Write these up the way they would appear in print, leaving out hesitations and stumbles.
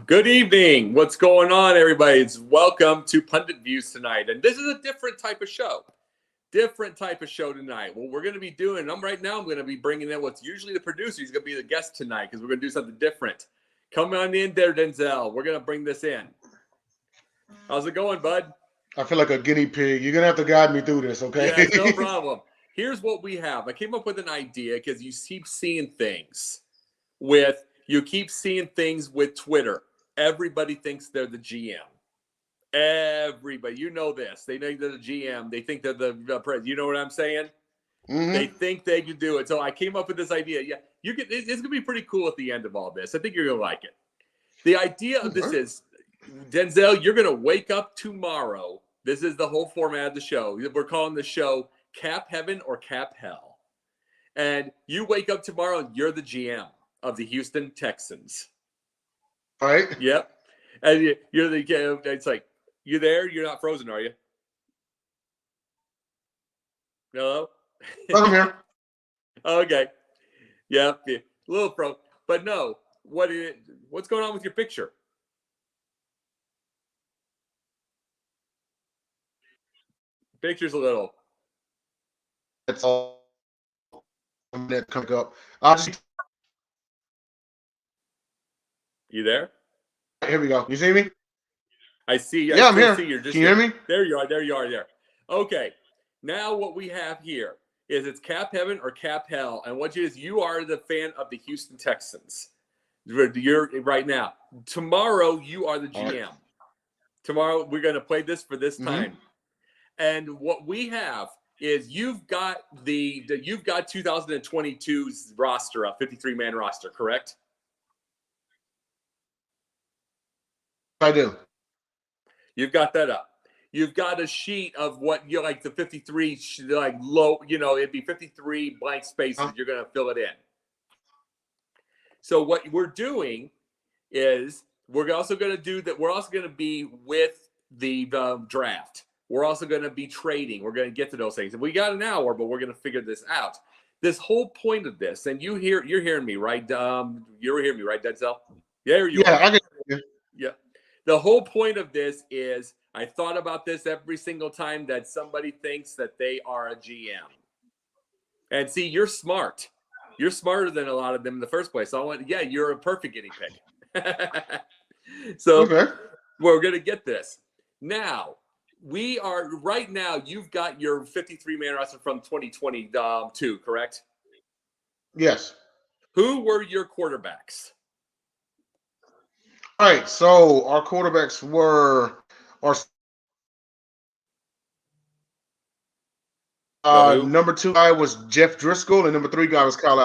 Good evening. What's going on, everybody? It's welcome to Punditviews tonight. And this is a different type of show. Different type of show tonight. What we're going to be doing, I'm going to be bringing in what's usually the producer. He's going to be the guest tonight because we're going to do something different. Come on in there, Denzel. We're going to bring this in. How's it going, bud? I feel like a guinea pig. You're going to have to guide me through this, okay? Yeah, no problem. Here's what we have. I came up with an idea because you keep seeing things with Twitter. Everybody thinks they're the GM. Everybody, you know this. They think they're the GM. They think they're the president. You know what I'm saying? Mm-hmm. They think they can do it. So I came up with this idea. Yeah, it's gonna be pretty cool at the end of all this. I think you're gonna like it. The idea of this is, Denzel, you're gonna wake up tomorrow. This is the whole format of the show. We're calling the show Cap Heaven or Cap Hell. And you wake up tomorrow and you're the GM of the Houston Texans. Right. Yep. And you're the, it's like, you there? You're not frozen, are you? Hello? I'm here. Okay. Yep. Yeah. A little frozen. But no, what's going on with your picture? Picture's a little. That's all that coming up. You there? Here we go. You see me? I see. Yeah, I'm here. See you. Can you hear me? There you are. There you are. There. Okay. Now what we have here is it's Cap Heaven or Cap Hell, and what you are the fan of the Houston Texans. You're right now. Tomorrow you are the GM. Right. Tomorrow we're going to play this for this time, and what we have is you've got 2022's roster, a 53-man roster, correct? I do. You've got that up. You've got a sheet of what you like the 53 like low, it'd be 53 blank spaces. You're going to fill it in. So what we're doing is we're also going to do that. We're also going to be with the draft. We're also going to be trading. We're going to get to those things. And we got an hour, but we're going to figure this out. This whole point of this, and you're hearing me, right? You're hearing me, right, Denzel? There you are. I can hear you. Yeah. The whole point of this is I thought about this every single time that somebody thinks that they are a GM. And see, you're smart. You're smarter than a lot of them in the first place. So you're a perfect guinea pig. So we're going to get this. Now, right now, you've got your 53-man roster from 2022, correct? Yes. Who were your quarterbacks? All right, so our quarterbacks were number 2 guy was Jeff Driscoll, and number 3 guy was Kyle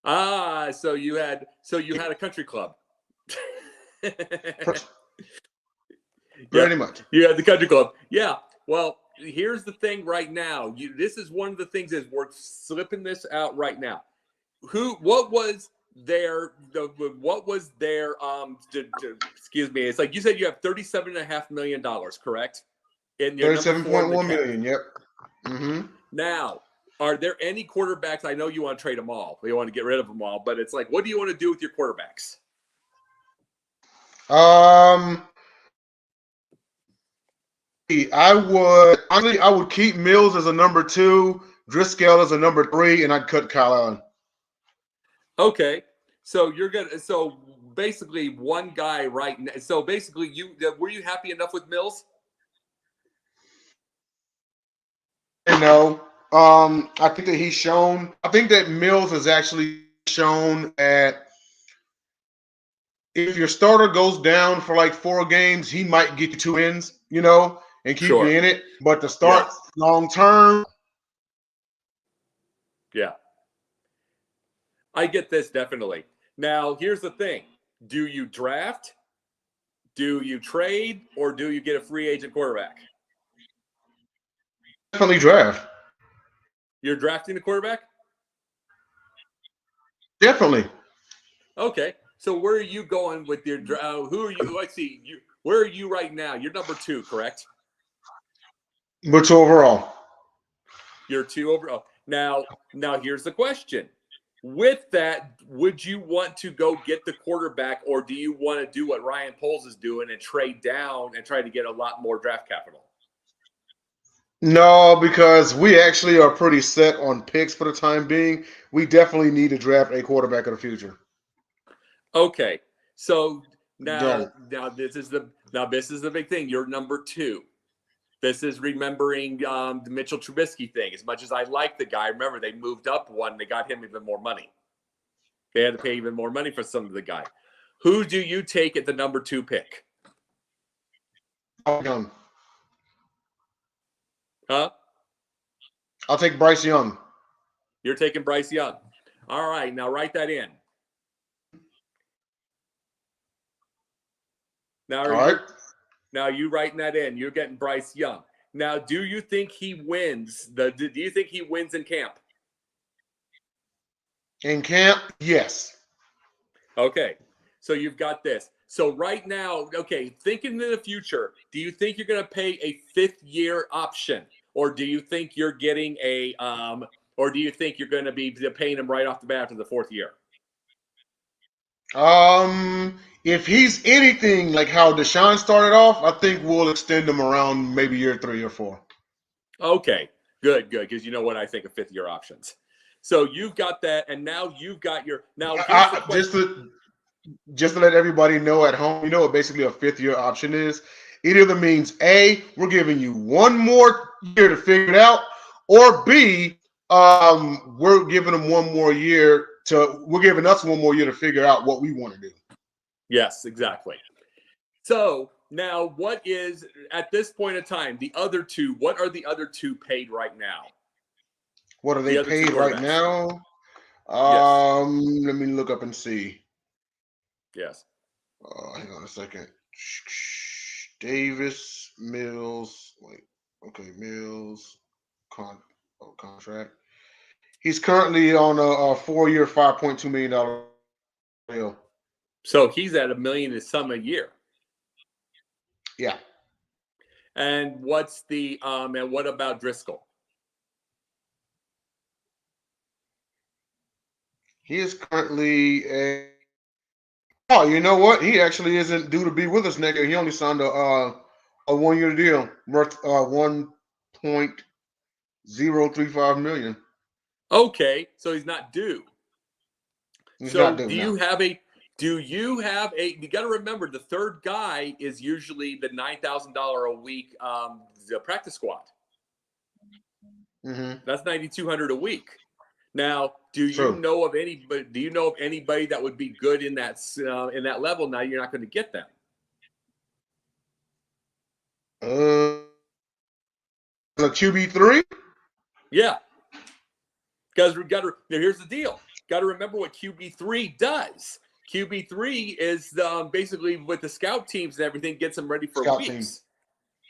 Allen. So you had a country club. Pretty much. You had the country club. Yeah. Well, here's the thing right now. This is one of the things is we're slipping this out right now. What was their excuse me, it's like you said you have $37.5 million, correct? In your 37.1 million, yep. Mm-hmm. Now, are there any quarterbacks? I know you want to trade them all, you want to get rid of them all, but it's like, what do you want to do with your quarterbacks? I would keep Mills as a number 2, Driscoll as a number 3, and I'd cut Kyle Allen. Okay, so so basically one guy right now. So basically, were you happy enough with Mills? No, I think that I think that Mills has actually shown that if your starter goes down for like 4 games, he might get you 2 wins, and keep you in it. But to start long term, yeah. I get this definitely. Now, here's the thing. Do you draft, do you trade, or do you get a free agent quarterback? Definitely draft. You're drafting the quarterback? Definitely. Okay. So where are you going with your who are you? Let's see. Where are you right now? You're number 2, correct? Number 2 overall. You're 2 overall. Now here's the question. With that, would you want to go get the quarterback, or do you want to do what Ryan Poles is doing and trade down and try to get a lot more draft capital? No, because we actually are pretty set on picks for the time being. We definitely need to draft a quarterback of the future. Okay, so Yeah. now this is the big thing. You're number 2. This is remembering the Mitchell Trubisky thing. As much as I like the guy, remember they moved up one. They got him even more money. They had to pay even more money for some of the guy. Who do you take at the number 2 pick? Young. Huh? I'll take Bryce Young. You're taking Bryce Young. All right, now write that in. Now you writing that in. You're getting Bryce Young. Now, do you think he wins? Do you think he wins in camp? In camp, yes. Okay, so you've got this. So right now, okay, thinking in the future, do you think you're going to pay a 5th-year option, or do you think you're getting or do you think you're going to be paying him right off the bat after the 4th year? If he's anything like how Deshaun started off, I think we'll extend him around maybe year 3 or 4. Okay, good, because you know what I think of 5th-year options. So you've got that, and now you've got your just to let everybody know at home, you know what basically a 5th-year option is. It either means A, we're giving you one more year to figure it out, or B, we're giving them one more year we're giving us one more year to figure out what we want to do. Yes, exactly. So now what is, at this point in time, the other 2, what are the other 2 paid right now? What are they paid right now? Yes. Let me look up and see. Yes. Hang on a second. Davis, Mills. Wait. Okay, Mills. Contract. He's currently on a 4-year, $5.2 million deal. So he's at $1 million and some a year. Yeah. And what's the and what about Driscoll? He is currently oh, you know what? He actually isn't due to be with us next year. He only signed a 1-year deal worth $1.035 million. Okay, so he's not due. He's so not due, do you have a? You got to remember the 3rd guy is usually the $9,000 a week the practice squad. Mm-hmm. That's $9,200 a week. Now, do you know of anybody that would be good in that level? Now you're not going to get them. A QB3? Yeah. Because here's the deal. Got to remember what QB3 does. QB3 is basically with the scout teams and everything, gets them ready for weeks. Team.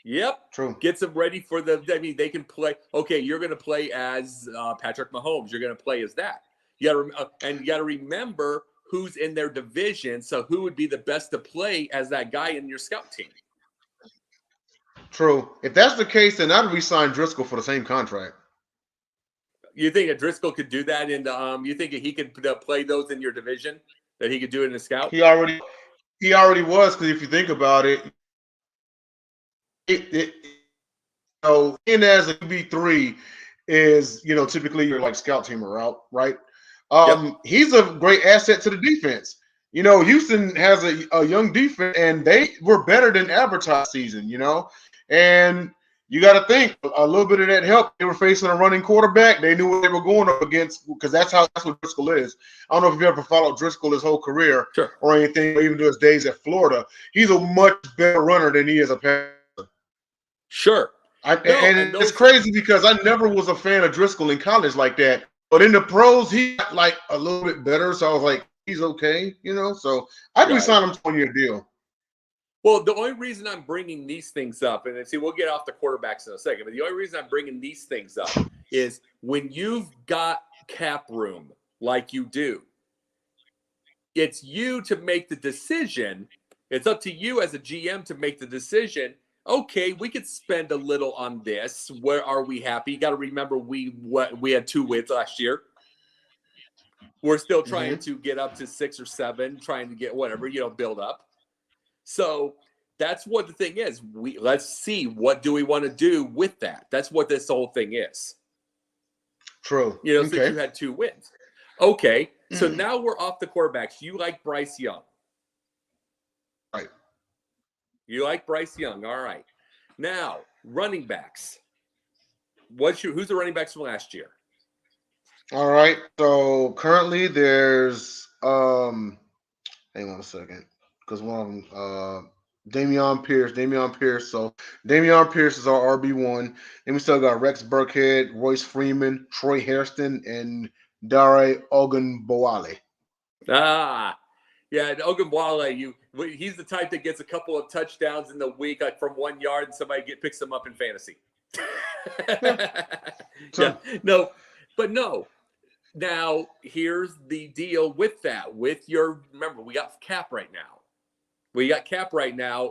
Yep. True. Gets them ready for they can play. Okay, you're going to play as Patrick Mahomes. You're going to play as that. You got to remember who's in their division. So who would be the best to play as that guy in your scout team? True. If that's the case, then I'd re-sign Driscoll for the same contract. You think that Driscoll could do that? You think that he could play those in your division? That he could do it in a scout? He already was, because if you think about it, in as a QB3 is, typically your like scout team route, right? Yep. He's a great asset to the defense. Houston has a young defense, and they were better than advertised season, and you got to think a little bit of that help. They were facing a running quarterback. They knew what they were going up against, because that's what Driscoll is. I don't know if you ever followed Driscoll his whole career or anything, or even to his days at Florida. He's a much better runner than he is a passer. Sure. It's crazy because I never was a fan of Driscoll in college like that. But in the pros, he got like a little bit better. So I was like, he's okay, So I'd re-sign him to a 1-year deal. Well, the only reason I'm bringing these things up, and see, we'll get off the quarterbacks in a second, but the only reason I'm bringing these things up is when you've got cap room like you do, it's you to make the decision. It's up to you as a GM to make the decision. Okay, we could spend a little on this. Where are we happy? You got to remember we had 2 wins last year. We're still trying to get up to 6 or 7, trying to get whatever, build up. So that's what the thing is. Let's see, what do we want to do with that? That's what this whole thing is. True. Since you had 2 wins. Okay, so now we're off the quarterbacks. You like Bryce Young. Right. You like Bryce Young. All right. Now, running backs. Who's the running backs from last year? All right. So currently there's hang on a second. Because one of them Dameon Pierce. So Dameon Pierce is our RB1. Then we still got Rex Burkhead, Royce Freeman, Troy Hairston, and Dare Ogunbowale. Yeah, Ogunbowale, he's the type that gets a couple of touchdowns in the week, like from 1 yard, and somebody picks him up in fantasy. Yeah. No. Now, here's the deal with that. Remember, we got cap right now.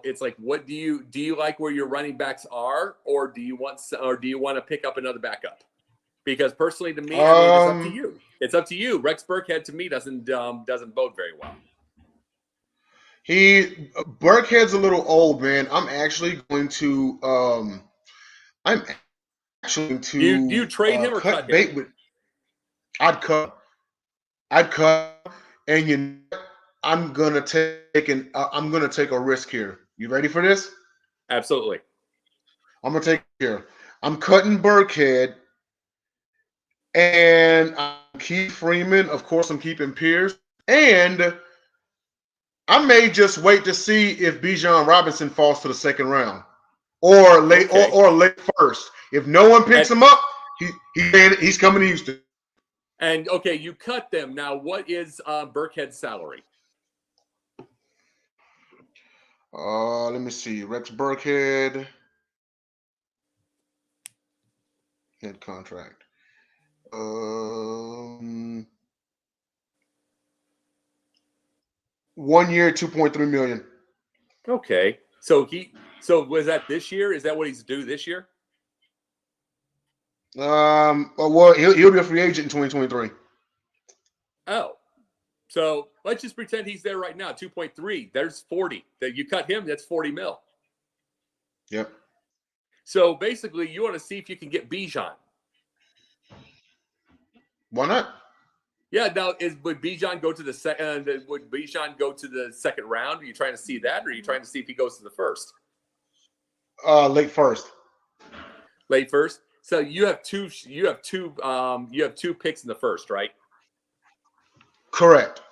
It's like, what do you like where your running backs are, or do you want to pick up another backup? Because personally, to me, it's up to you. It's up to you. Rex Burkhead to me doesn't bode very well. Burkhead's a little old, man. I'm actually going to you trade him or cut bait him? with. I'd cut, and I'm gonna take a risk here. You ready for this? Absolutely. I'm gonna take it here. I'm cutting Burkhead, and I keep Freeman. Of course, I'm keeping Pierce, and I may just wait to see if Bijan Robinson falls to the second round, or late first. If no one picks him up, he's coming to Houston. And okay, you cut them. Now, what is Burkhead's salary? Let me see. Rex Burkhead. Head contract. 1 year, $2.3 million. Okay. So was that this year? Is that what he's due this year? Well, he'll be a free agent in 2023. Oh. So let's just pretend he's there right now. 2.3. There's 40. That you cut him, that's 40 mil. Yep. So basically, you want to see if you can get Bijan. Why not? Yeah. Now, would Bijan go to the second? Would Bijan go to the second round? Are you trying to see that, or are you trying to see if he goes to the first? Late first. Late first. So you have two picks in the first, right? Correct.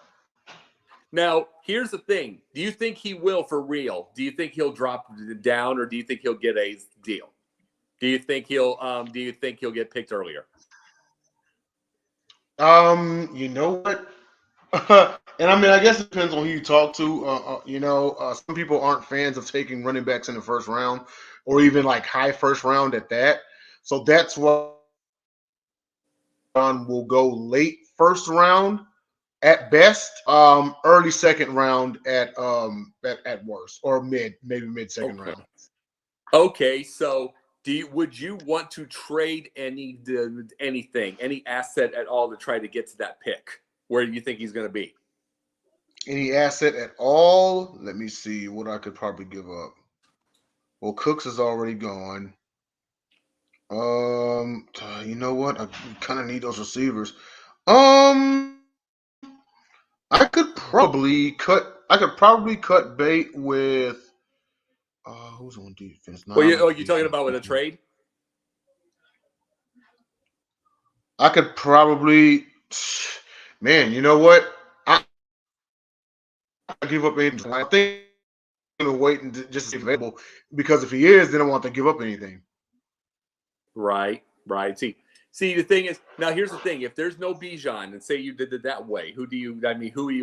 Now, here's the thing. Do you think he will for real? Do you think he'll drop down, or do you think he'll get a deal? Do you think he'll get picked earlier? You know what? And I mean, I guess it depends on who you talk to. Some people aren't fans of taking running backs in the first round, or even like high first round at that. So that's why will go late first round at best, early second round at worst, or maybe mid second round. Okay, so would you want to trade anything, any asset at all to try to get to that pick? Where do you think he's going to be? Any asset at all? Let me see what I could probably give up. Well, Cooks is already gone. You know what? I kind of need those receivers. I could probably cut bait with. Who's on defense? Well, you talking about with a trade? I could probably. Man, you know what? I give up anything. I think I'm gonna wait and just see if available, because if he is, then I want to give up anything. Right. See, the thing is, now here's the thing: if there's no Bijan, and say you did it that way, who do you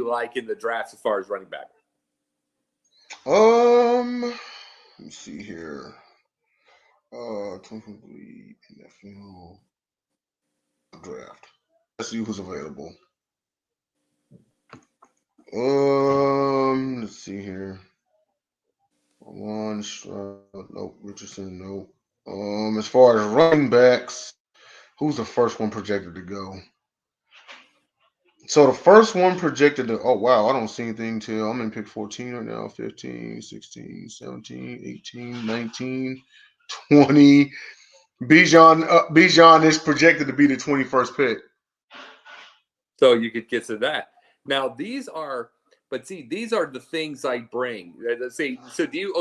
like in the draft as far as running back? Let me see here. 23 NFL draft. Let's see who's available. Let's see here. Nope. Richardson, nope. As far as running backs, who's the first one projected to go? So the first one projected to, oh wow, I don't see anything till I'm in pick 14 right now. 15, 16, 17, 18, 19, 20. Bijan is projected to be the 21st pick. So you could get to that. Now these are, but see, these are the things I bring. Let's see. So do you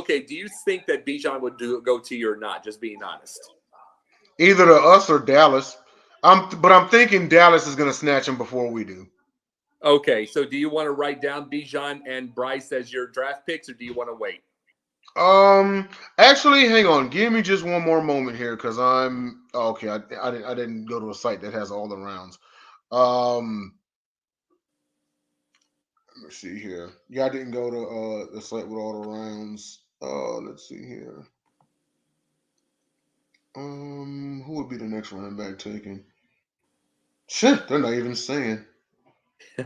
think that Bijan would go to you or not? Just being honest. Either to us or Dallas. But I'm thinking Dallas is gonna snatch him before we do. Okay, so do you want to write down Bijan and Bryce as your draft picks, or do you want to wait? Actually, hang on. Give me just one more moment here, because okay. I didn't go to a site that has all the rounds. Let me see here. Yeah, I didn't go to the site with all the rounds. Let's see here. Who would be the next running back taken? Shit, they're not even saying.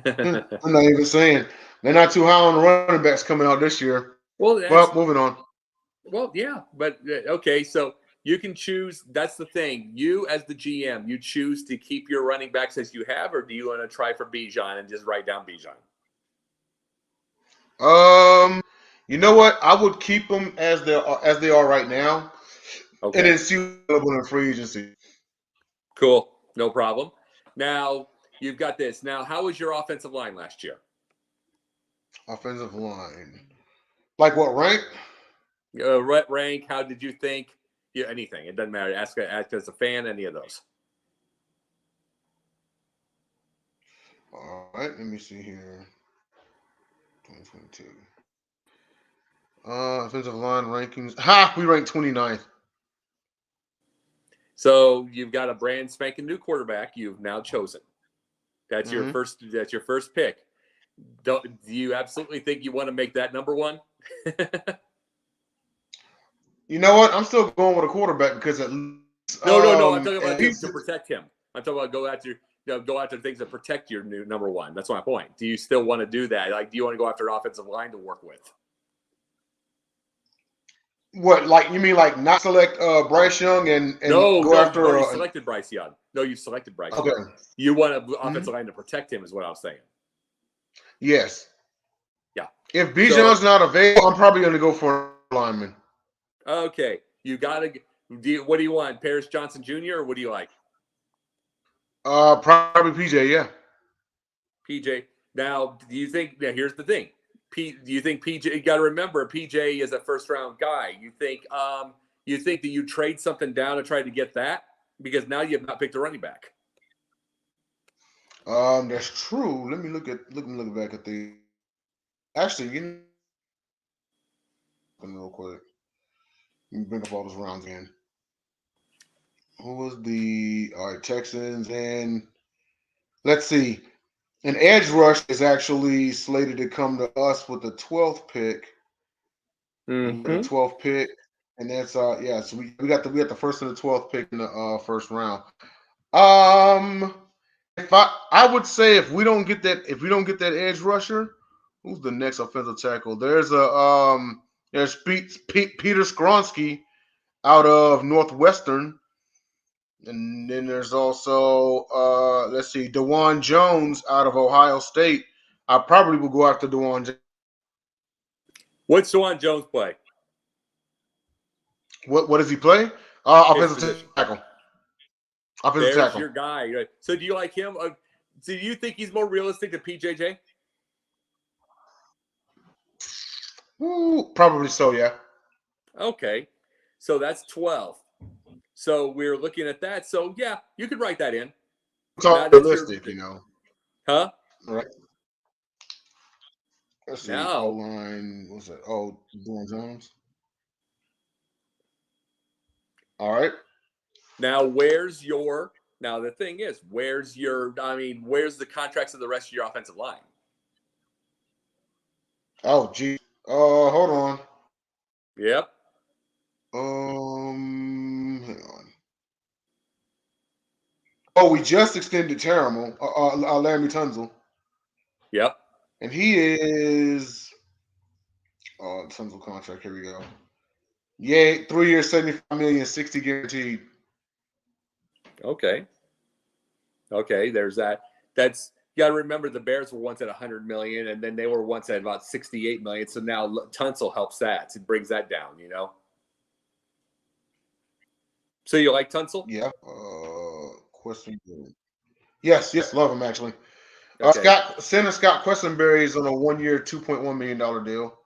They're not even saying. They're not too high on the running backs coming out this year. Well, Well, moving on. Well, yeah, but okay, so you can choose. That's the thing. You, as the GM, you choose to keep your running backs as you have, or do you want to try for Bijan and just write down Bijan? You know what? I would keep them as they are right now, Okay, and then see what's available in free agency. cool, no problem. Now you've got this. Now, how was your offensive line last year? Offensive line, like what rank? Rank? How did you think? Yeah, anything. It doesn't matter. Ask as a fan. Any of those. All right, let me see here. 2022. Offensive line rankings. Ha! We ranked 29th. So you've got a brand spanking new quarterback. You've now chosen. That's your Mm-hmm. first. That's your first pick. Do you absolutely think you want to make that number one? You know what? I'm still going with a quarterback because at least, No. I'm talking at about least to protect him. I'm talking about go after things that protect your new number one. That's my point. Do you still want to do that? Like, do you want to go after an offensive line to work with? what? Like you mean like not select Bryce Young and No, go you've after? already selected Bryce Young. No, you've selected Bryce Okay. Young. You want an Mm-hmm. offensive line to protect him, is what I was saying. Yes. Yeah. If So Bijan's not available, I'm probably going to go for a lineman. okay, you got to. What do you want, Paris Johnson Jr. or what do you like? Probably PJ. Yeah. PJ. Now, do you think? Now, here's the thing. Do you think PJ? You got to remember, PJ is a first round guy. You think that you trade something down to try to get that because now you have not picked a running back. That's true. Let me look back at the. Actually, real quick. Let me bring up all those rounds again. Who was the all right Texans and let's see. An edge rush is actually slated to come to us with the 12th pick. Mm-hmm. The 12th pick, and that's yeah. So we got the first and the 12th pick in the first round. If I would say if we don't get that edge rusher, who's the next offensive tackle? There's Peter Skronsky out of Northwestern. And then there's also let's see, DeJuan Jones out of Ohio State. I probably will go after DeJuan Jones. What's Jon Jones play? What does he play? His Offensive position. tackle. Offensive There's tackle. your guy. So do you like him? Do you think he's more realistic than PJJ? Ooh, probably so, yeah. Okay. So that's 12. So we're looking at that. So yeah, you could write that in. It's all realistic, you know. Huh? All right. Let's see. Now, O-line. What's that? Oh, DeJuan Jones. All right. now the thing is, where's the contracts of the rest of your offensive line? Oh, gee. Hold on. Yep. Hang on. Oh, we just extended Terrible, Larry Tunzel. Yep. And he is Tunzel contract. Here we go. Yeah, 3 years, 75 million, 60 guaranteed. Okay. There's that. That's You got to remember the Bears were once at 100 million, and then they were once at about 68 million. So now Tunsil helps that. It brings that down, you know. So you like Tunsil? Yeah. Question. Yes, love him actually. Okay. Scott Questenberry is on a 1-year, $2.1 million deal.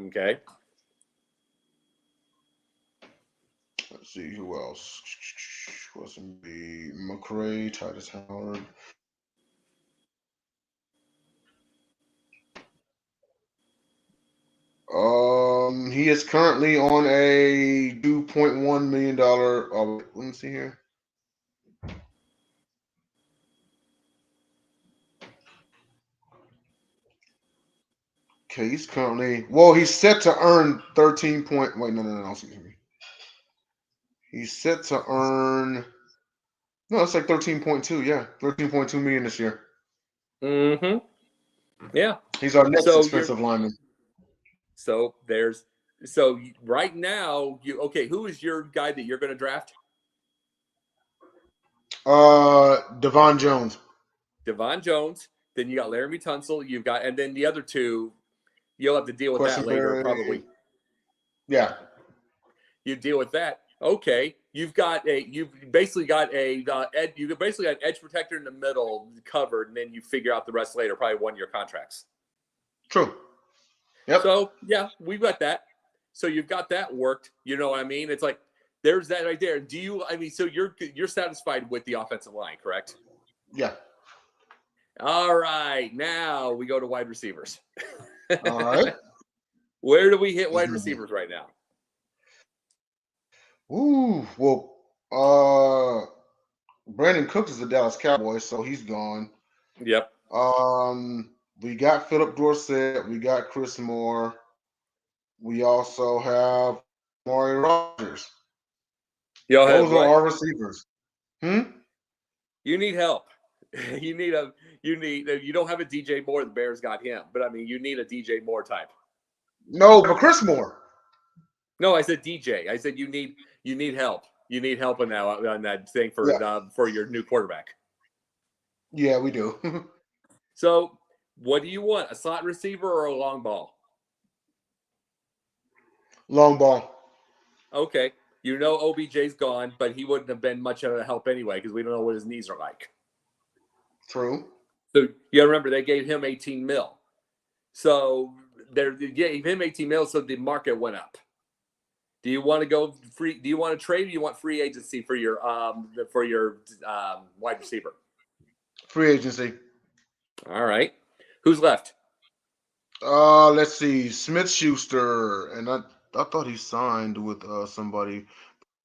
Okay. Let's see who else. Questenberry, McCray, Titus Howard. He is currently on a $2.1 million. Let me see here. Okay, he's currently he's set to earn 13 point. Wait, no. Excuse me. He's set to earn. No, it's like 13.2. Yeah, 13.2 million this year. Mm-hmm. Yeah. He's our next expensive lineman. So right now who is your guy that you're going to draft? Devon Jones. Devon Jones. Then you got Laramie Tunsil. And then the other two, you'll have to deal with that later, probably. Yeah. You deal with that. Okay. You've basically got an edge protector in the middle covered, and then you figure out the rest later, probably 1-year contracts. True. Yep. So yeah, we've got that. So you've got that worked. You know what I mean? It's like there's that right there. So you're satisfied with the offensive line, correct? Yeah. All right. Now we go to wide receivers. All right. Where do we hit wide receivers right now? Ooh, well, Brandon Cooks is a Dallas Cowboy, so he's gone. Yep. We got Philip Dorsett. We got Chris Moore. We also have Maury Rogers. Those are our receivers. You need help. You don't have a DJ Moore. The Bears got him, but I mean, you need a DJ Moore type. No, but Chris Moore. No, I said DJ. I said you need help. You need help on that thing for your new quarterback. Yeah, we do. So, what do you want? A slot receiver or a long ball? Long ball. Okay. OBJ's gone, but he wouldn't have been much of a help anyway because we don't know what his knees are like. True. So you remember they gave him 18 mil. So they gave him 18 mil, so the market went up. Do you want to go free? Do you want to trade? Or do you want free agency for your wide receiver? Free agency. All right. Who's left? Let's see. Smith-Schuster, and I thought he signed with somebody.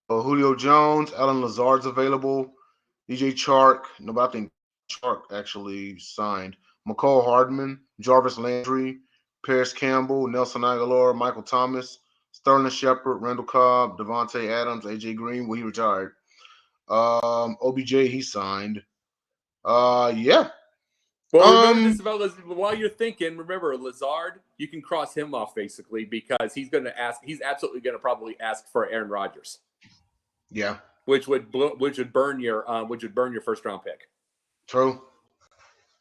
Julio Jones, Alan Lazard's available. DJ Chark. No, but I think Chark actually signed. McCole Hardman, Jarvis Landry, Paris Campbell, Nelson Aguilar, Michael Thomas, Sterling Shepard, Randall Cobb, Devontae Adams, AJ Green. Well, he retired. OBJ, he signed. Yeah. Well, remember this about while you're thinking. Remember Lazard. You can cross him off basically because he's going to ask. He's absolutely going to probably ask for Aaron Rodgers. Yeah. Which would burn your first round pick. True.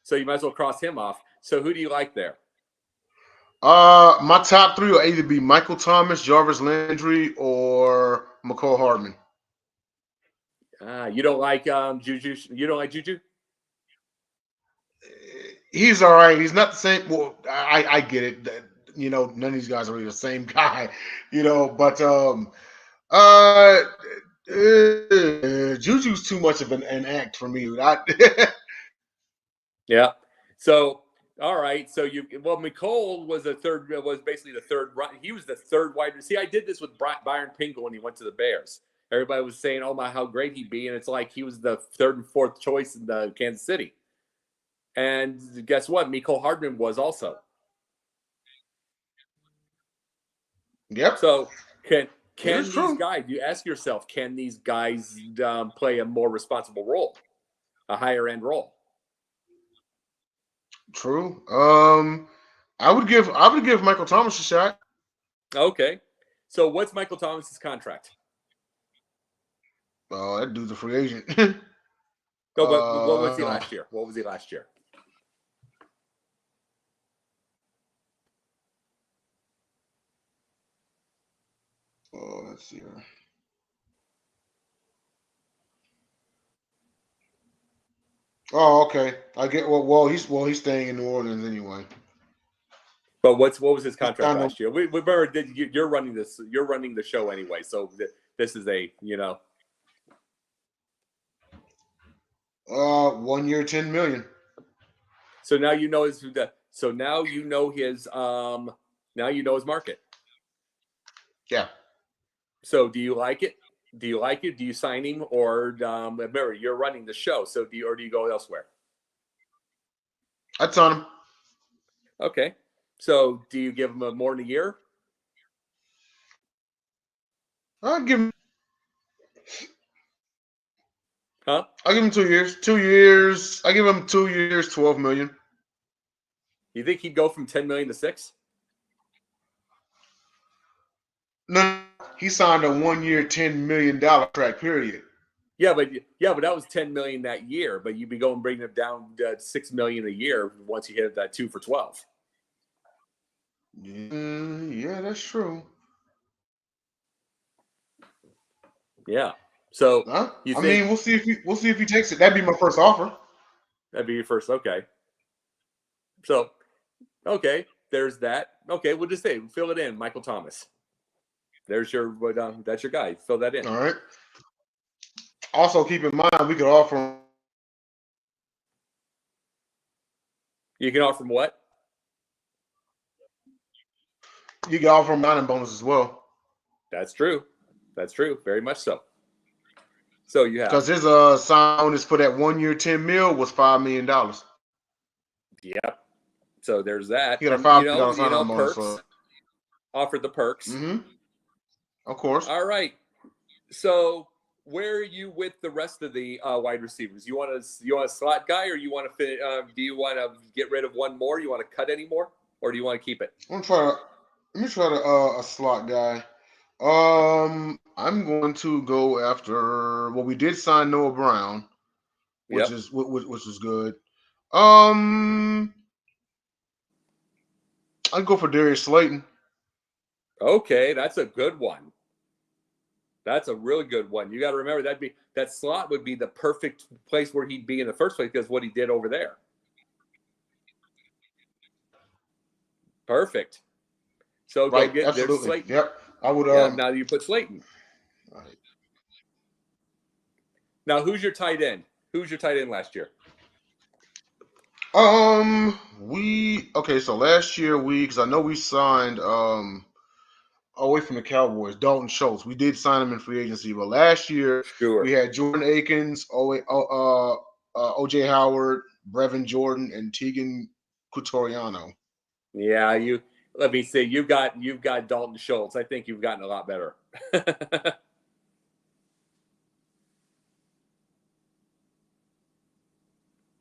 So you might as well cross him off. So who do you like there? My top three will either be Michael Thomas, Jarvis Landry, or McCole Hardman. You don't like Juju? You don't like Juju? He's all right. He's not the same. Well, I get it. None of these guys are really the same guy. But Juju's too much of an act for me. Yeah. So all right. So McCole was basically the third. He was the third wide receiver. See, I did this with Byron Pringle when he went to the Bears. Everybody was saying, "Oh my, how great he'd be," and it's like he was the third and fourth choice in the Kansas City. And guess what? McCole Hardman was also. Yep. So can these guys? You ask yourself, can these guys play a more responsible role, a higher end role? True. I would give Michael Thomas a shot. Okay. So what's Michael Thomas's contract? Oh, that dude's a free agent. No, but what was he last year? What was he last year? let's see here. Oh, okay. I get. He's staying in New Orleans anyway. But what was his contract last year? We remember you're running this. You're running the show anyway, so this is a 1 year, $10 million. So now you know his. So now you know his. Now you know his market. Yeah. So do you like it? Do you like it? Do you sign him, or remember you're running the show? So do you go elsewhere? I'd sign him. Okay. So do you give him more than a year? I'll give him. Huh? I'll give him 2 years. 2 years. I give him 2 years, $12 million. You think he'd go from 10 million to 6? No, he signed a 1 year, $10 million contract. Period. Yeah, but that was 10 million that year. But you'd be bringing it down to 6 million a year once you hit that 2 for 12. Yeah, that's true. Yeah. So we'll see if he takes it. That'd be my first offer. That'd be your first. Okay. So, okay, there's that. Okay, we'll just say fill it in, Michael Thomas. There's your that's your guy. Fill that in. All right. Also, keep in mind we could offer. You can offer him what? You can offer him signing bonus as well. That's true. That's true. Very much so. So you have because his sign bonus for that 1 year, $10 million was $5 million. Yep. So there's that. He got a $5 million sign perks. bonus. Offered the perks. Mm-hmm. Of course. All right. So where are you with the rest of the wide receivers? You want a slot guy, or you want to do you want to get rid of one more? You want to cut any more, or do you want to keep it? Let me try a slot guy. I'm going to go after. Well, we did sign Noah Brown, which is good. I'd go for Darius Slayton. Okay, that's a good one. That's a really good one. You got to remember that slot would be the perfect place where he'd be in the first place because what he did over there. Perfect. So right, go get absolutely. There's Slayton. Yep, I would. Now you put Slayton. Right. Now who's your tight end? Who's your tight end last year? So last year because I know we signed away from the Cowboys, Dalton Schultz. We did sign him in free agency, but last year we had Jordan Akins, OJ Howard, Brevin Jordan, and Tegan Couturiano. Yeah, let me see. You've got Dalton Schultz. I think you've gotten a lot better.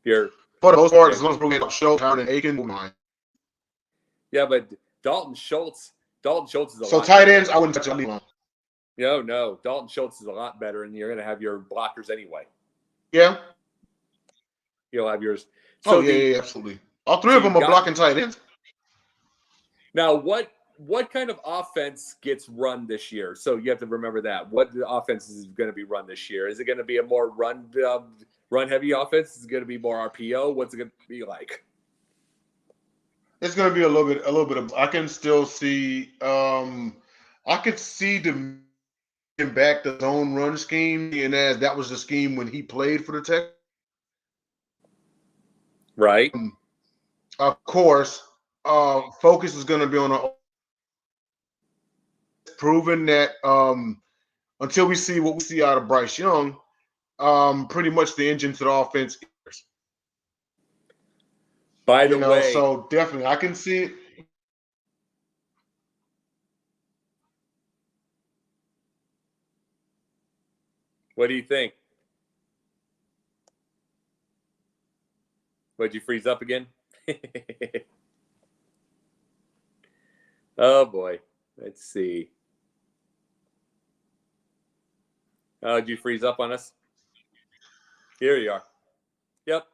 For the most part, as long as we get Schultz, Howard, and Akins, we'll mind. Yeah, but Dalton Schultz is a lot. So tight ends, I wouldn't touch him. No. Dalton Schultz is a lot better, and you're going to have your blockers anyway. Yeah. You'll have yours. So yeah, absolutely. All three of them are blocking tight ends. Now, what kind of offense gets run this year? So you have to remember that. What the offense is going to be run this year? Is it going to be a more run heavy offense? Is it going to be more RPO? What's it going to be like? It's going to be a little bit of. I can still see. I could see the back the zone run scheme, and as that was the scheme when he played for the Texans. Right. Of course, focus is going to be on proving that until we see what we see out of Bryce Young, pretty much the engine to the offense. By the way, so definitely I can see it. What do you think? Would you freeze up again? Oh boy. Let's see. Oh, did you freeze up on us? Here you are. Yep.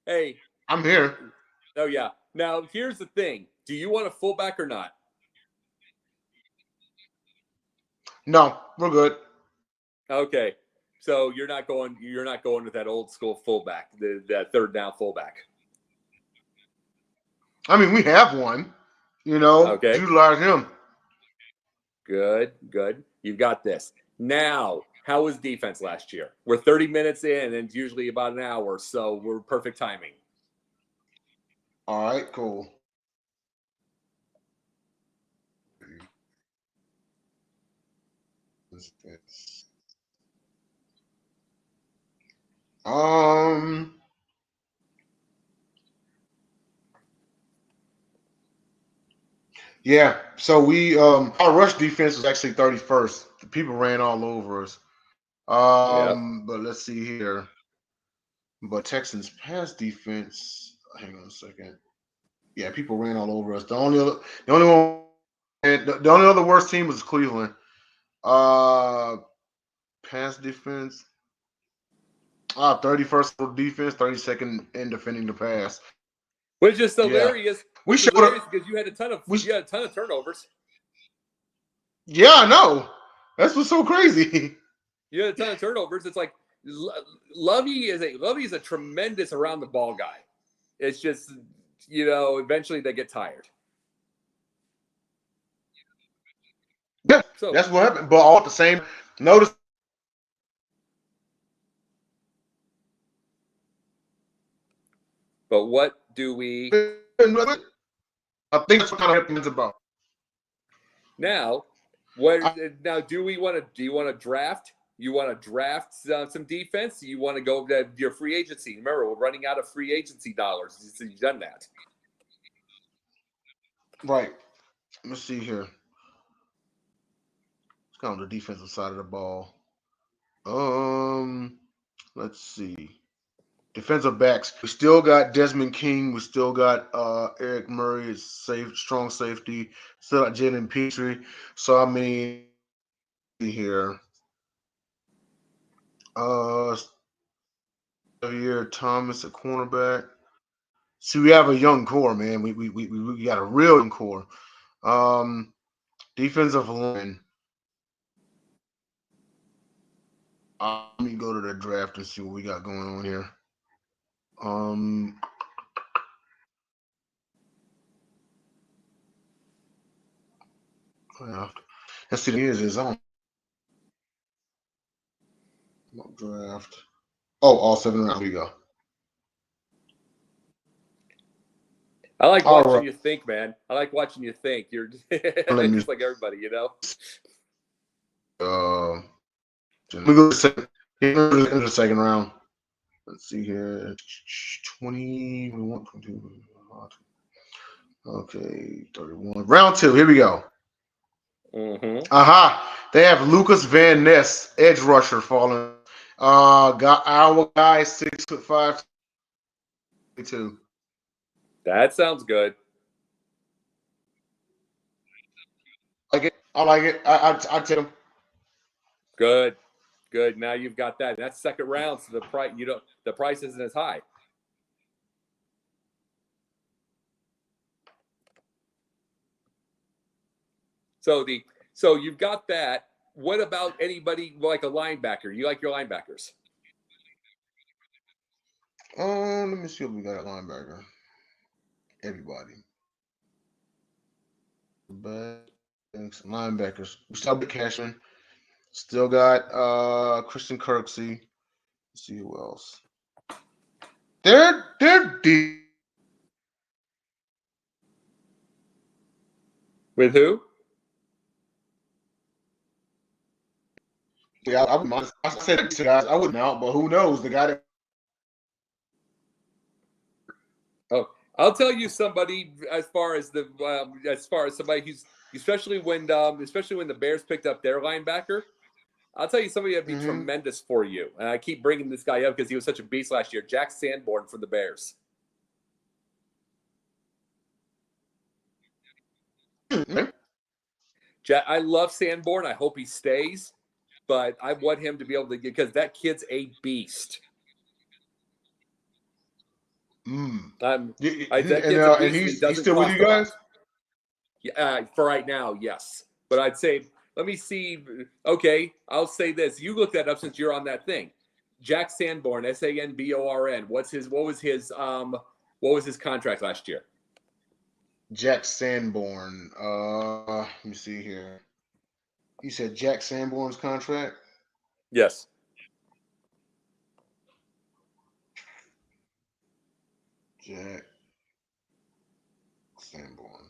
Hey. I'm here. Oh yeah. Now here's the thing. Do you want a fullback or not? No, we're good. Okay. So you're not going with that old school fullback, that third down fullback. I mean, we have one. Okay. Utilize him. Good. You've got this. Now, how was defense last year? We're 30 minutes in, and it's usually about an hour, so we're perfect timing. All right, cool. Yeah. So we our rush defense was actually 31st. The people ran all over us. But let's see here. But Texans pass defense. Hang on a second. Yeah, people ran all over us. The only other worst team was Cleveland. Pass defense. 31st defense, 32nd in defending the pass. Which is hilarious. We showed because you had a ton of turnovers. Yeah, I know. That's what's so crazy. You had a ton of turnovers. It's like Lovey is a tremendous around the ball guy. It's just, eventually they get tired. Yeah, so that's what happened. But all at the same, notice. But what do we? I think that's what kind of happens about. Now, do you want to draft? You want to draft some defense? You want to go to your free agency? Remember, we're running out of free agency dollars. So you've done that. Right. Let's see here. Let's go on the defensive side of the ball. Let's see. Defensive backs. We still got Desmond King. We still got Eric Murray is strong safety. Still got Jalen Petrie. So I mean here. Here Thomas a cornerback. See, we have a young core, man. We got a real young core. Defensive line. Let me go to the draft and see what we got going on here. Let's see, here's his own draft. Oh, all 7 rounds. Here we go. I like watching you think, man. I like watching you think. You're just like everybody, Let me go to the second round. Let's see here. 21, 22. Okay, 31. Round 2. Here we go. They have Lucas Van Ness, edge rusher, falling. Got our guy 6'5", 2. That sounds good. I like it. I take him. Good. Now you've got that. That's second round, so the price isn't as high. So you've got that. What about anybody like a linebacker? You like your linebackers? Let me see what we got at linebacker. Everybody. Linebackers. We still got Cashman. Still got Christian Kirksey. Let's see who else. They're deep. With who? Yeah, I wouldn't mind. I said to guys, I wouldn't out, but who knows? The guy that. Oh, I'll tell you somebody as far as somebody who's especially when the Bears picked up their linebacker. I'll tell you somebody that'd be tremendous for you. And I keep bringing this guy up because he was such a beast last year. Jack Sanborn from the Bears. I love Sanborn. I hope he stays, but I want him to be able to get, because that kid's a beast. And he's still with you guys? For right now, yes. But I'd say Let me see. Okay, I'll say this. You look that up since you're on that thing. Jack Sanborn, Sanborn. What was his contract last year? Jack Sanborn. Let me see here. You said Jack Sanborn's contract? Yes. Jack Sanborn.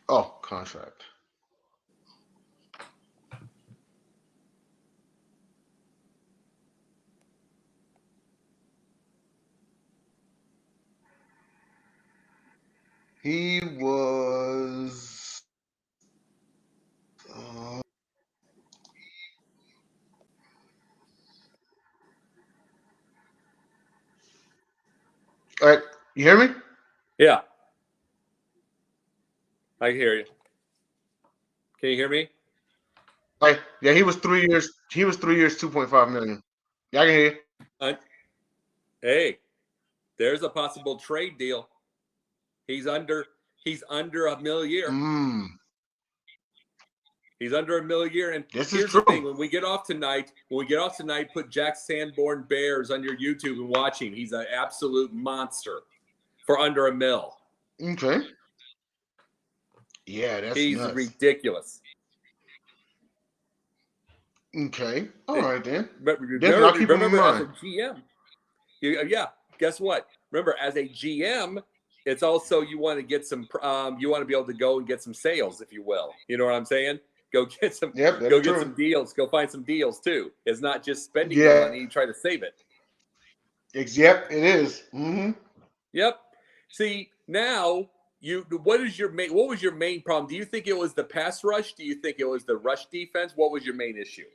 Oh, contract. He was. All right, you hear me? Yeah. I hear you. Can you hear me? Like, yeah, he was 3 years. He was 3 years, 2.5 million. Yeah, I can hear you. Hey, there's a possible trade deal. He's under $1 million. He's under $1 million. And This is here's true. the thing: when we get off tonight, put Jack Sanborn Bears on your YouTube and watch him. He's an absolute monster for under $1 million. Okay. Yeah, that's He's nuts. ridiculous. Okay. All right then. Remember as a GM. Yeah. Guess what? Remember, as a GM, it's also you want to get some. You want to be able to go and get some sales, if you will. You know what I'm saying? Go get some. Yep, Go get some deals. Go find some deals too. It's not just spending the money. You try to save it. Yep, it is. Mm-hmm. Yep. See, now what was your main problem? Do you think it was the pass rush? Do you think it was the rush defense? What was your main issue?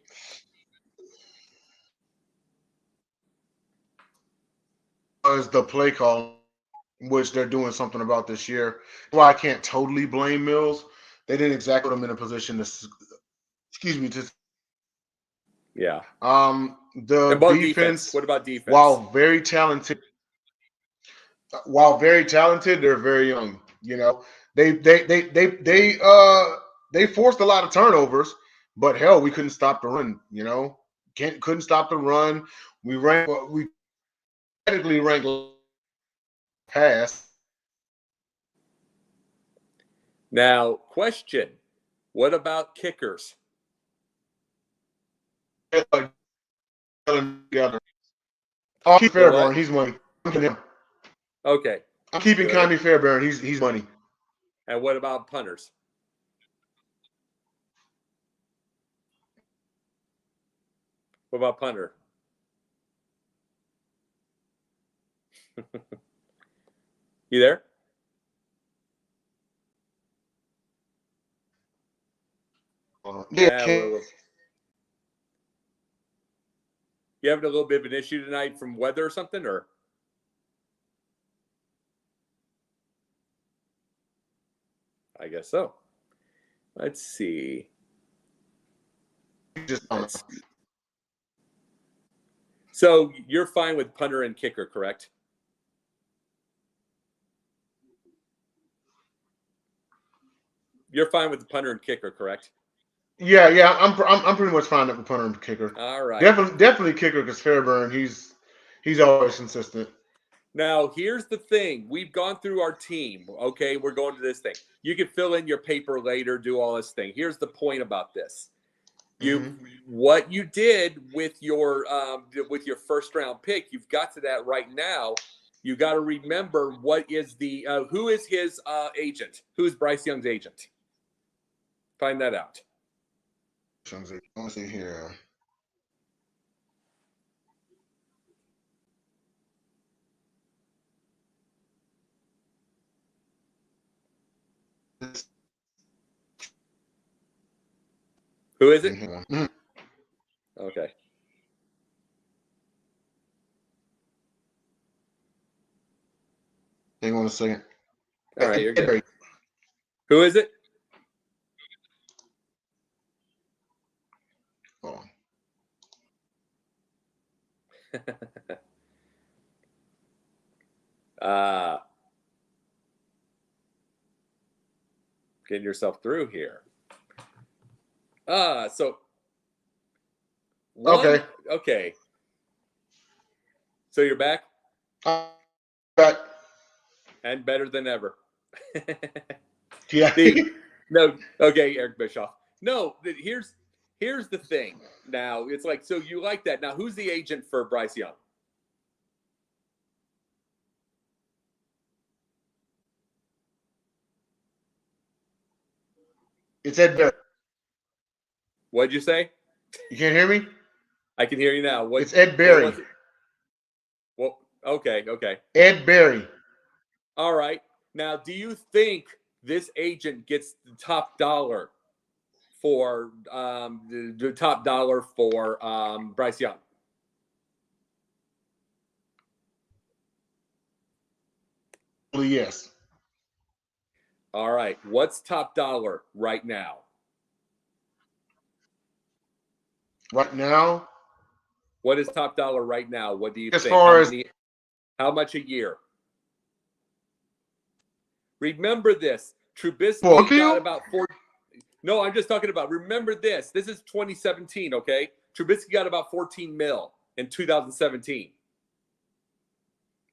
Was the play call, which they're doing something about this year. Well, I can't totally blame Mills. They didn't exactly put him in a position to Yeah. The defense. What about defense? While very talented, they're very young. You know, they forced a lot of turnovers, but hell, we couldn't stop the run. You know, couldn't stop the run. We technically ranked pass. Now, question: what about kickers? Together. I'll keep Fairbairn. He's money. I'm keeping him. Okay. I'm keeping Connie Fairbairn. He's money. And what about punters? What about punter? You there? Yeah. You having a little bit of an issue tonight from weather or something, or? I guess so. Let's see. So you're fine with punter and kicker, correct? You're fine with the punter and kicker, correct? Yeah. I'm pretty much fine with punter and kicker. All right. Definitely kicker because Fairbairn, he's always consistent. Now, here's the thing. We've gone through our team. Okay, we're going to this thing. You can fill in your paper later, do all this thing. Here's the point about this. What you did with your first round pick, you've got to that right now. You got to remember who is his agent? Who's Bryce Young's agent? Find that out. Let's see here. Who is it? Okay. Hang on a second. All right, you're good. Who is it? Oh. getting yourself through here. So Okay. Okay. So you're back Back. and better than ever. Yeah. No, okay, Eric Bischoff. No, here's the thing. Now it's like, so you like that. Now who's the agent for Bryce Young? It's Ed Berry. What'd you say? You can't hear me? I can hear you now. It's Ed Berry. Well, okay. Ed Berry. All right. Now, do you think this agent gets the top dollar for the top dollar for Bryce Young? Yes. All right. What's top dollar right now? Right now? What is top dollar right now? What do you As think? far How much a year? Remember this. Trubisky got about 4. No, I'm just talking about. Remember this. This is 2017, okay? Trubisky got about 14 mil in 2017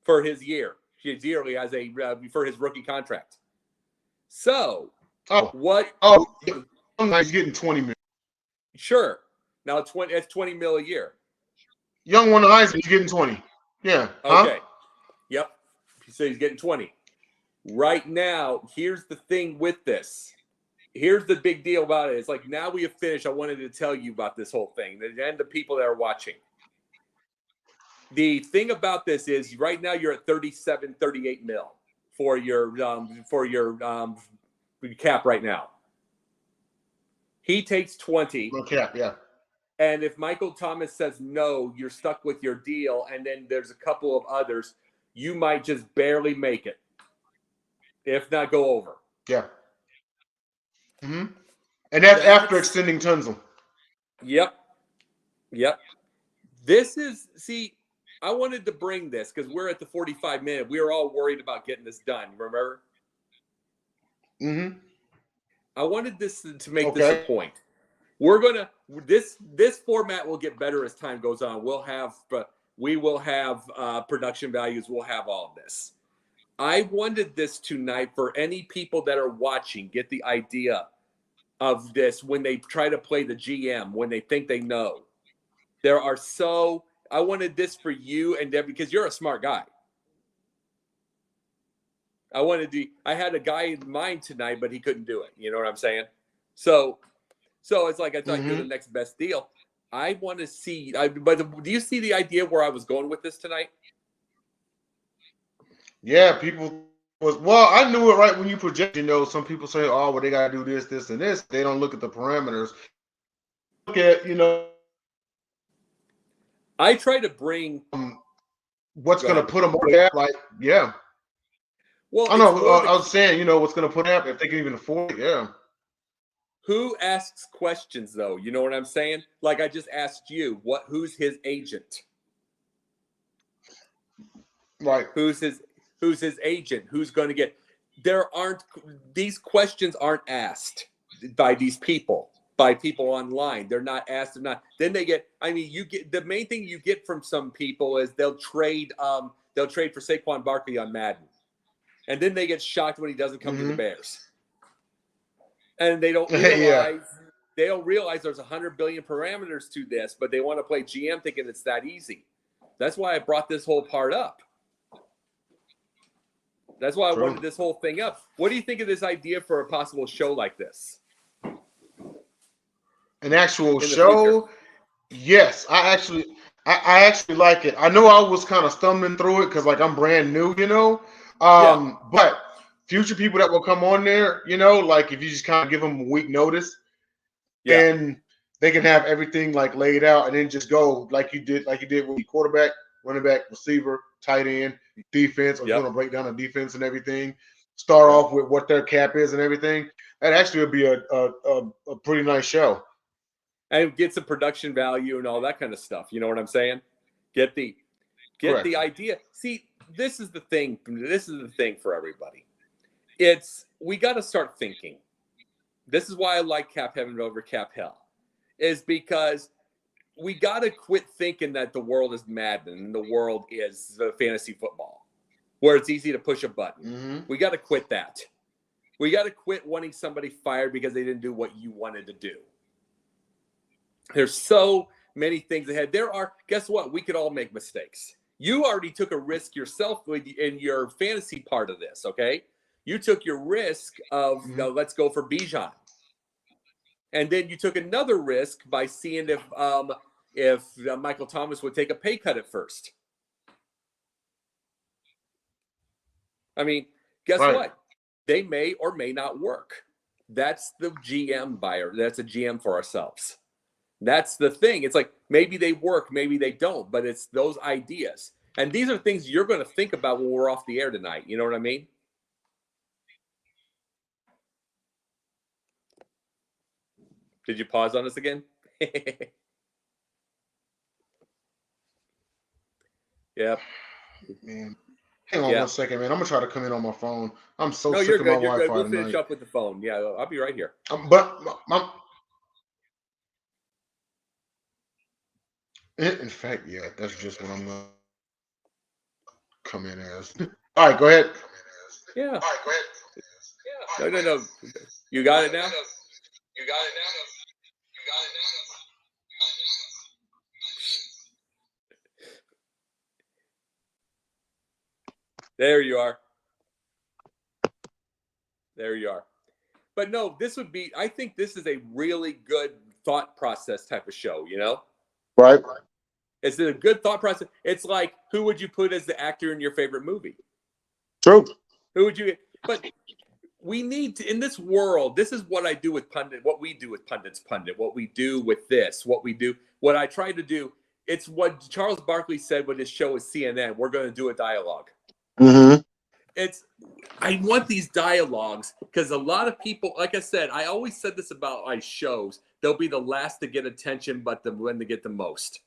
for his year. His yearly as a for his rookie contract. So, what? Oh, he's getting 20 million. Sure. Now it's 20 mil a year. Young won the Heisman. He's getting 20. Yeah. Okay. Yep. So he's getting 20. Right now, here's the thing with this. Here's the big deal about it. It's like, now we have finished. I wanted to tell you about this whole thing and the people that are watching. The thing about this is right now you're at 37, 38 mil for your cap right now. He takes 20. No cap, yeah. And if Michael Thomas says no, you're stuck with your deal. And then there's a couple of others. You might just barely make it, if not go over. Yeah. Mm-hmm. And that's after extending Tunzel. Yep. This is, see, I wanted to bring this because we're at the 45-minute. We were all worried about getting this done. Remember? Mm-hmm. I wanted this to make this a point. We're gonna this format will get better as time goes on. We will have production values. We'll have all of this. I wanted this tonight for any people that are watching, get the idea of this when they try to play the GM, when they think they know. I wanted this for you and Deb because you're a smart guy. I had a guy in mind tonight, but he couldn't do it. You know what I'm saying? So it's like I thought you're the next best deal. I want to see. But do you see the idea where I was going with this tonight? Yeah, I knew it right when you project. Some people say, "Oh, well, they got to do this, this, and this." They don't look at the parameters. Look at I try to bring what's going to put them on that. Like, yeah. Well, I know. I was saying, what's going to put them if they can even afford it. Yeah. Who asks questions though? You know what I'm saying? Like I just asked you, who's his agent? Right. Who's his agent? Who's going to get? These questions aren't asked by these people, by people online. They're not asked. Then they get. I mean, you get the main thing you get from some people is they'll trade for Saquon Barkley on Madden, and then they get shocked when he doesn't come to the Bears. And they don't realize there's 100 billion parameters to this, but they want to play GM thinking it's that easy. That's why I brought this whole part up. That's why I wanted this whole thing up. What do you think of this idea for a possible show like this? An actual show? Yes, I actually like it. I know I was kind of stumbling through it because I'm brand new, but future people that will come on there, if you just kind of give them a week notice, then they can have everything laid out and then just go like you did with the quarterback, running back, receiver, tight end, defense, or doing a breakdown of defense and everything. Start off with what their cap is and everything. That actually would be a pretty nice show. And get some production value and all that kind of stuff. You know what I'm saying? Get the idea. See, this is the thing. This is the thing for everybody. We got to start thinking. this is why I like Cap Heaven over Cap Hell, is because we got to quit thinking that the world is Madden and the world is fantasy football, where it's easy to push a button. Mm-hmm. We got to quit that. We got to quit wanting somebody fired because they didn't do what you wanted to do. There's so many things ahead. Guess what? We could all make mistakes. You already took a risk yourself in your fantasy part of this, okay? You took your risk of, let's go for Bijan. And then you took another risk by seeing if Michael Thomas would take a pay cut at first. I mean, guess what? They may or may not work. That's the GM buyer. That's a GM for ourselves. That's the thing. It's like maybe they work, maybe they don't, but it's those ideas. And these are things you're going to think about when we're off the air tonight. You know what I mean? Did you pause on us again? Yep. Man. Hang on 1 second, man. I'm going to try to come in on my phone. I'm so sick you're of good. my You're Wi-Fi good. We'll tonight. finish up with the phone. Yeah, I'll be right here. In fact, yeah, that's just what I'm going to come in as. All right, go ahead. Yeah. All right, go ahead. No. You got it now? There you are. But no, I think this is a really good thought process type of show, you know? Right. Is it a good thought process? It's like, who would you put as the actor in your favorite movie? True. Who would you? But we need to, in this world, this is what I do with what we do with Pundits Pundit, what we do with this, what I try to do. It's what Charles Barkley said when his show is CNN. We're going to do a dialogue. Mm-hmm. I want these dialogues because a lot of people, like I said, I always said this about my shows. They'll be the last to get attention, but when they get the most.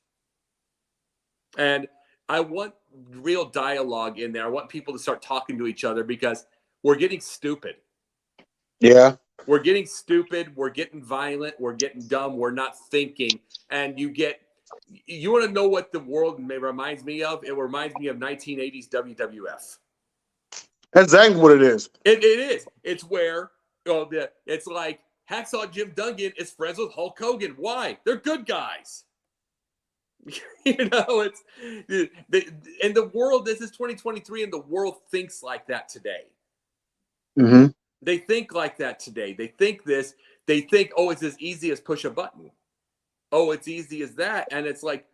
And I want real dialogue in there. I want people to start talking to each other because we're getting stupid. Yeah. We're getting stupid. We're getting violent. We're getting dumb. We're not thinking. And you want to know what the world reminds me of? It reminds me of 1980s WWF. That's exactly what it is. It is. It's where it's like Hacksaw Jim Duggan is friends with Hulk Hogan. Why? They're good guys. You know, it's in the world. This is 2023, and the world thinks like that today. Mm-hmm. They think like that today. They think this. They think, oh, it's as easy as push a button. Oh, it's easy as that. And it's like,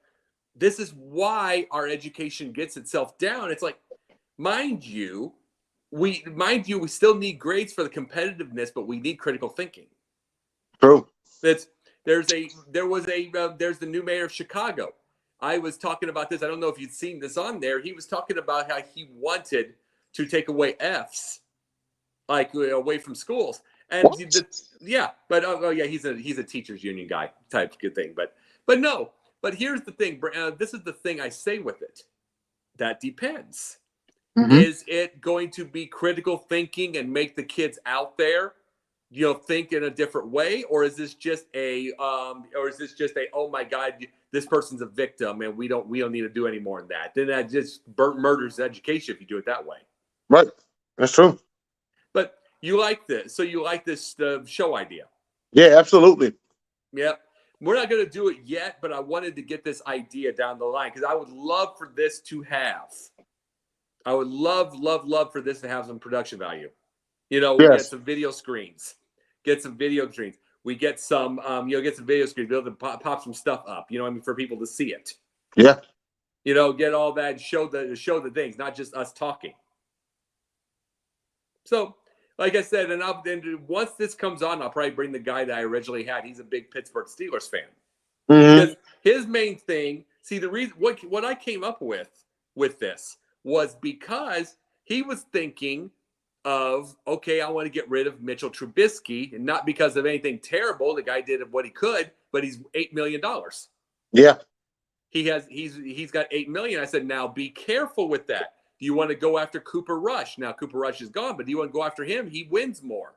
this is why our education gets itself down. It's like, mind you, we still need grades for the competitiveness, but we need critical thinking. True. There's the new mayor of Chicago. I was talking about this. I don't know if you'd seen this on there. He was talking about how he wanted to take away Fs, like away from schools. And he's a teachers union guy type good thing. But here's the thing. This is the thing I say with it. That depends. Mm-hmm. Is it going to be critical thinking and make the kids out there, think in a different way, or is this just oh my God, this person's a victim and we don't need to do any more than that? Then that just murders education if you do it that way. Right, that's true. But you like this, so you like this show idea? Yeah, absolutely. Yep. We're not going to do it yet, but I wanted to get this idea down the line because I would love for this to have. I would love for this to have some production value. We get some video screens. We get some, get some video screens, be able to pop some stuff up, for people to see it. Yeah. Get all that, show the things, not just us talking. So, like I said, and once this comes on, I'll probably bring the guy that I originally had. He's a big Pittsburgh Steelers fan. Mm-hmm. Because his main thing, the reason what I came up with this was because he was thinking of, okay, I want to get rid of Mitchell Trubisky, and not because of anything terrible. The guy did what he could, but he's $8 million. Yeah. He's got $8 million. I said, now be careful with that. Do you want to go after Cooper Rush? Now Cooper Rush is gone, but do you want to go after him? He wins more.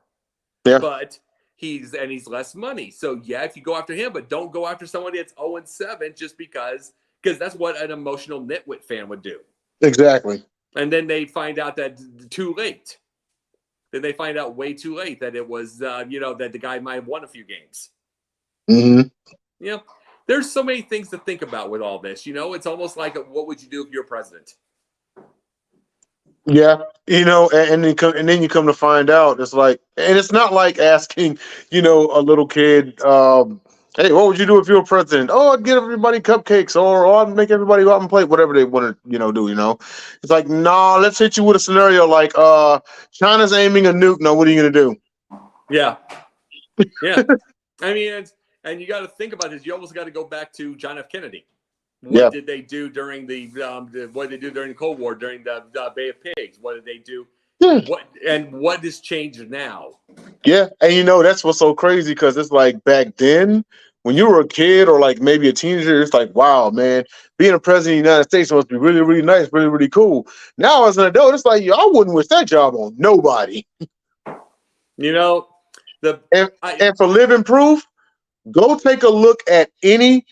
Yeah. But he's less money. So yeah, if you go after him, but don't go after somebody that's 0-7 just because that's what an emotional nitwit fan would do. Exactly. And then they find out that too late. Then they find out way too late that it was, that the guy might have won a few games. Mm-hmm. There's so many things to think about with all this. It's almost like, what would you do if you're president? Yeah, and then you come to find out, it's like, and it's not like asking, a little kid, hey, what would you do if you were president? Oh, I'd give everybody cupcakes, or I'd make everybody go out and play, whatever they want to, do. It's like, nah, let's hit you with a scenario like, China's aiming a nuke. No, what are you gonna do? Yeah. I mean, and you got to think about this. You almost got to go back to John F. Kennedy. What did they do during what did they do during the Cold War, during the Bay of Pigs? What did they do? Yeah. What has changed now? Yeah, and that's what's so crazy, because it's like back then, when you were a kid or like maybe a teenager, it's like, wow, man, being a president of the United States must be really, really nice, really, really cool. Now as an adult, it's like, I wouldn't wish that job on nobody. And for living proof, go take a look at any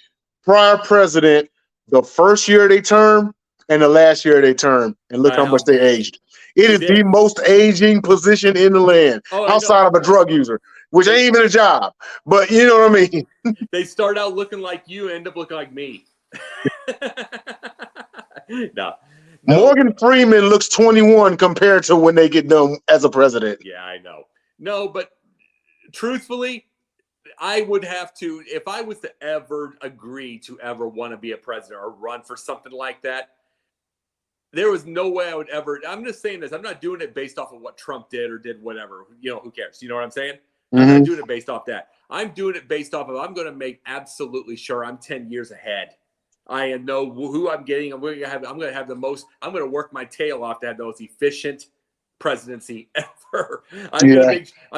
prior president, the first year of their term and the last year of their term, and look how much they aged. It is the most aging position in the land, outside of a drug user, which ain't even a job. But you know what I mean? They start out looking like you, end up looking like me. No. Morgan Freeman looks 21 compared to when they get done as a president. Yeah, I know. No, but truthfully, I would have to, if I was to ever agree to ever want to be a president or run for something like that, there was no way I would ever. I'm just saying this. I'm not doing it based off of what Trump did or did whatever. Who cares? You know what I'm saying? I'm not doing it based off that. I'm doing it based off of, I'm going to make absolutely sure I'm 10 years ahead. I know who I'm getting. I'm going to have the most. I'm going to work my tail off to have the most efficient presidency ever. I'm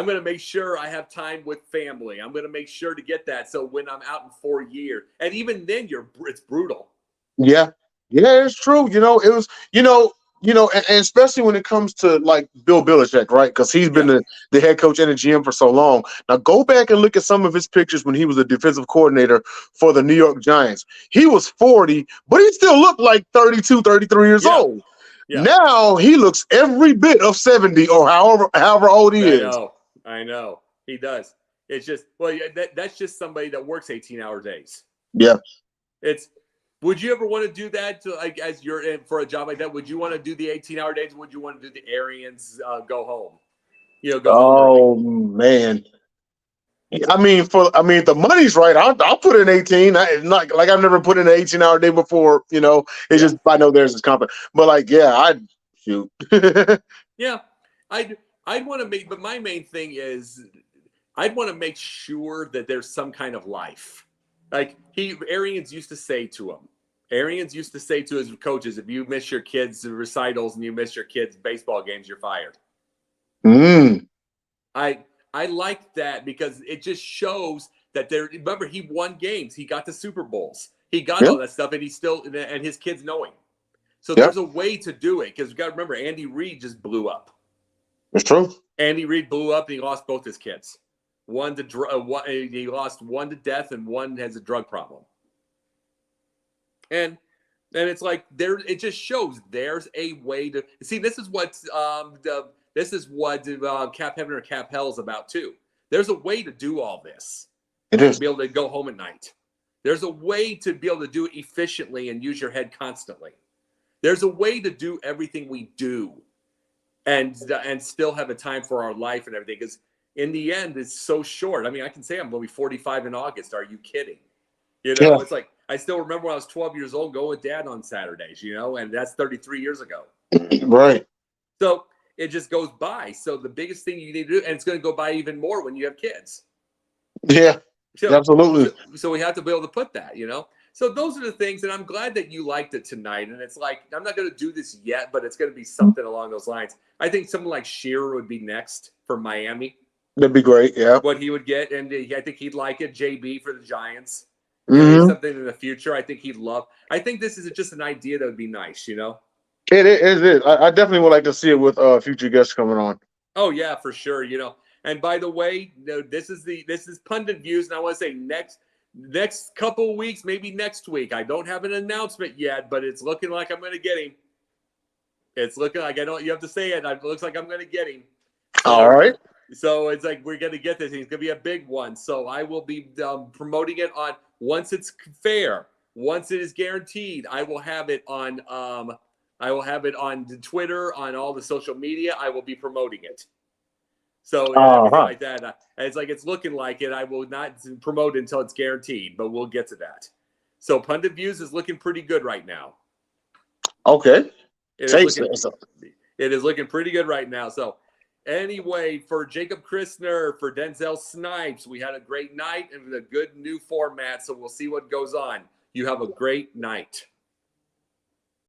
going to make sure I have time with family. I'm going to make sure to get that. So when I'm out in 4 years, and even then, it's brutal. Yeah. Yeah, it's true. It was, and especially when it comes to like Bill Belichick, right? Because he's been the head coach and the GM for so long. Now go back and look at some of his pictures when he was a defensive coordinator for the New York Giants. He was 40, but he still looked like 32, 33 years old. Yeah. Now he looks every bit of 70 or however old he is. I know. He does. It's just, that's just somebody that works 18-hour days. Yeah. Would you ever want to do that as you're in for a job like that? Would you want to do the 18-hour days? Or would you want to do the Aryans go home? Home early? Man. I mean, the money's right. I'll put in 18. Not like I've never put in an 18-hour day before. It's just I know there's this company, but I'd shoot. Yeah, I'd want to make. But my main thing is, I'd want to make sure that there's some kind of life. Like Aryans used to say to him. Aryans used to say to his coaches, if you miss your kids' recitals and you miss your kids' baseball games, you're fired. I like that because it just shows that remember, he won games. He got the Super Bowls. He got all that stuff, and and his kids know him. So there's a way to do it, because you got to remember, Andy Reid just blew up. It's true. Andy Reid blew up, and he lost both his kids. He lost one to death, and one has a drug problem. And it's like it just shows there's a way to see. This is what Cap Heaven or Cap Hell is about too. There's a way to do all this. It is. To be able to go home at night. There's a way to be able to do it efficiently and use your head constantly. There's a way to do everything we do, and still have a time for our life and everything. Because in the end, it's so short. I mean, I can say I'm going to be 45 in August. Are you kidding? It's like, I still remember when I was 12 years old, going with Dad on Saturdays, and that's 33 years ago. Right. So it just goes by. So the biggest thing you need to do, and it's going to go by even more when you have kids. Yeah, absolutely. So we have to be able to put that, So those are the things, and I'm glad that you liked it tonight. And it's like, I'm not going to do this yet, but it's going to be something along those lines. I think someone like Shearer would be next for Miami. That'd be great, yeah. What he would get, and I think he'd like it. JB for the Giants. Something in the future I think he'd love. I think this is just an idea that would be nice, It is. I definitely would like to see it with future guests coming on. Oh, yeah, for sure. And by the way, this is Punditviews, and I want to say next couple weeks, maybe next week. I don't have an announcement yet, but it's looking like I'm going to get him. It's looking like you have to say it. It looks like I'm going to get him. All right. So it's like we're going to get this. He's going to be a big one. So I will be promoting it on once it's fair, once it is guaranteed. I will have it on. I will have it on Twitter, on all the social media. I will be promoting it. So everything like that. It's looking like it. I will not promote it until it's guaranteed, but we'll get to that. So Punditviews is looking pretty good right now. Okay. It is looking pretty good right now. So anyway, for Jacob Christner, for Denzel Snipes, we had a great night and a good new format. So we'll see what goes on. You have a great night.